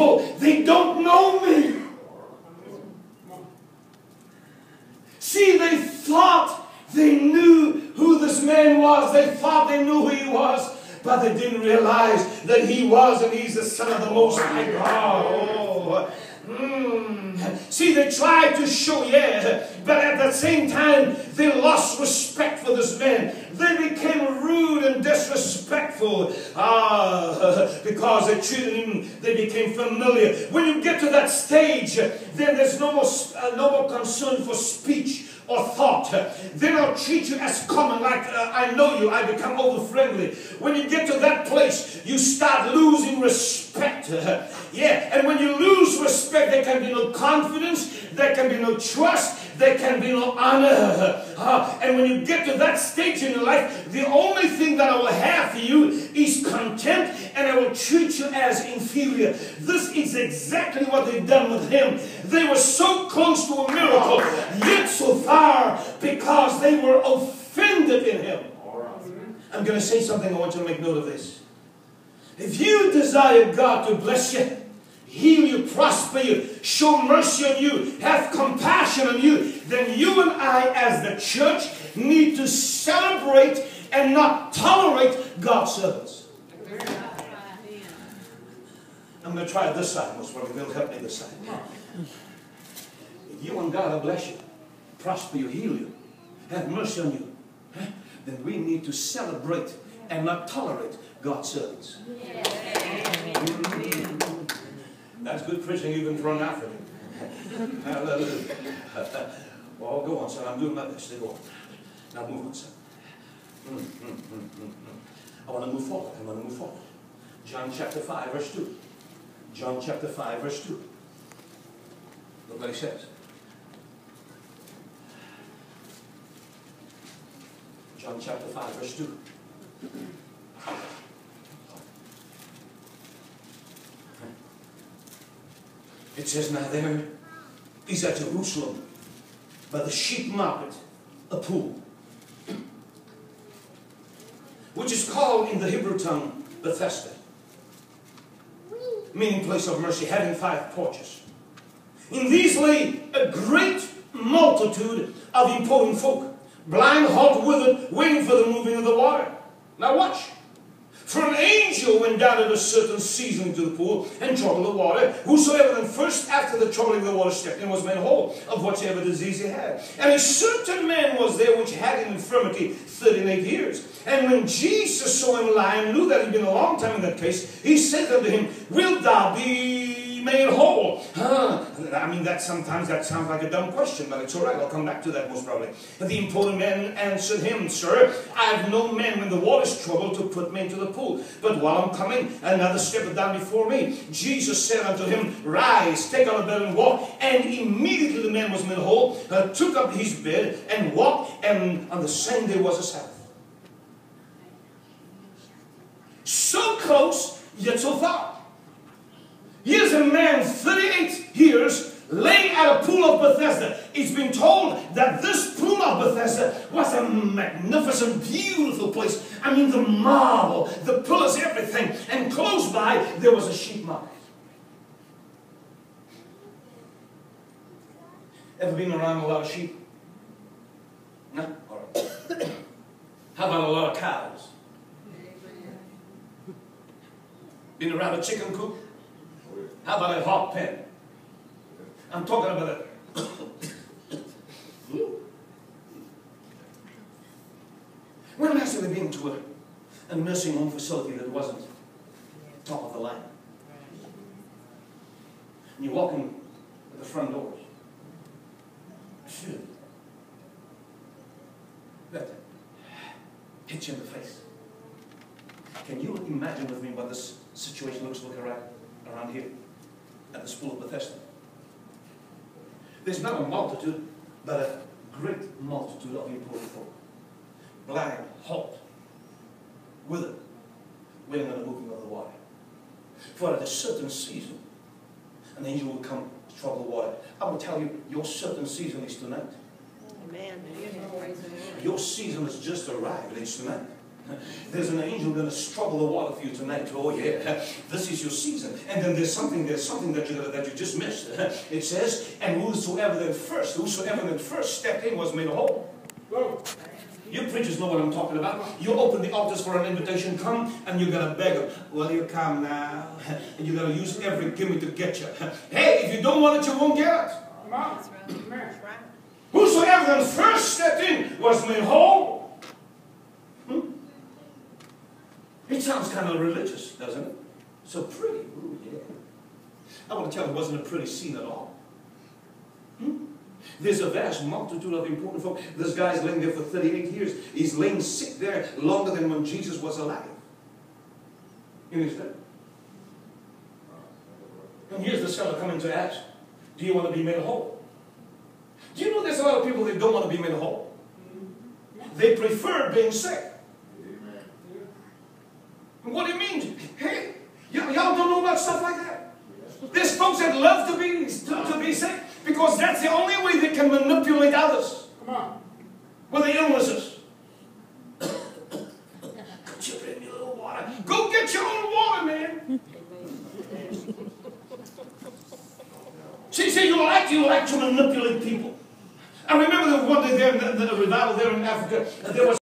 people, they don't know me. See, they thought they knew who this man was. They thought they knew who he was. But they didn't realize that he was, and he's the Son of the Most High God. See, they tried to show, but at the same time, they lost respect for this man. They became rude and disrespectful because they treated him, they became familiar. When you get to that stage, then there's no more concern for speech or thought. Then I'll treat you as common, like I know you, I become over-friendly. When you get to that place, you start losing respect. And when you lose respect, there can be no confidence, there can be no trust, there can be no honor. And when you get to that stage in your life, the only thing that I will have for you is contempt, and I will treat you as inferior. This is exactly what they've done with him. They were so close to a miracle, yet so far, because they were offended in him. I'm going to say something. I want you to make note of this. If you desire God to bless you, heal you, prosper you, show mercy on you, have compassion on you, then you and I as the church need to celebrate and not tolerate God's servants. I'm going to try this side. Most probably they'll help me this side. If you want God to bless you, prosper you, heal you, have mercy on you, then we need to celebrate and not tolerate God's servants. That's good preaching even for an African. Hallelujah. Well, go on, son. I'm doing my best. Go on. Now move on, son. I want to move forward. I want to move forward. John chapter 5, verse 2. John chapter 5, verse 2. Look what he says. John chapter 5, verse 2. It says, now there is at Jerusalem, by the sheep market, a pool, which is called in the Hebrew tongue Bethesda, meaning place of mercy, having 5 porches. In these lay a great multitude of impotent folk, blind, halt, withered, waiting for the moving of the water. Now watch. For an angel went down at a certain season into the pool and troubled the water. Whosoever then first after the troubling of the water stepped in was made whole of whatsoever disease he had. And a certain man was there which had an infirmity 38 years. And when Jesus saw him lie and knew that he'd been a long time in that case, he said unto him, Wilt thou be made whole? I mean, sometimes that sounds like a dumb question, but it's all right. I'll come back to that most probably. And the impotent man answered him, Sir, I have no man when the water's troubled to put me into the pool. But while I'm coming, another steppeth down before me. Jesus said unto him, Rise, take on a bed and walk. And immediately the man was made whole, took up his bed and walked, and on the same day was a Sabbath. So close, yet so far. Here's a man, 38 years, laying at a pool of Bethesda. It's been told that this pool of Bethesda was a magnificent, beautiful place. I mean, the marble, the pillars, everything. And close by, there was a sheep market. Ever been around a lot of sheep? No? All right. How about a lot of cows? Been around a chicken coop? How about a hog pen? I'm talking about when last have you been to a nursing home facility that wasn't top of the line? And you walk in at the front doors. That hits you in the face. Can you imagine with me what this situation looks like around here at the pool of Bethesda? There's not a multitude, but a great multitude of important folk. Blind, halt, withered, waiting on the moving of the water. For at a certain season, an angel will come to trouble the water. I will tell you, your certain season is tonight. Amen. Your season has just arrived. It's tonight. There's an angel going to struggle the water for you tonight. Oh yeah, this is your season. And then there's something that you just missed. It says, and whosoever then first stepped in was made whole. You preachers know what I'm talking about. You open the altars for an invitation, come, and you're going to beg them. Well, you come now. And you're going to use every gimme to get you. Hey, if you don't want it, you won't get it. Come on. That's right. Whosoever then first stepped in was made whole. It sounds kind of religious, doesn't it? So pretty. Ooh, yeah. I want to tell you, it wasn't a pretty scene at all. There's a vast multitude of important folk. This guy's laying there for 38 years. He's laying sick there longer than when Jesus was alive. In his death. And here's the seller coming to ask, do you want to be made whole? Do you know there's a lot of people that don't want to be made whole? They prefer being sick. What do you mean? Hey, y'all don't know about stuff like that. There's folks that love to be sick because that's the only way they can manipulate others. Come on. With the illnesses. Put you in your little water. Go get your own water, man. See, you like to manipulate people. I remember one day there in the revival there in Africa, there was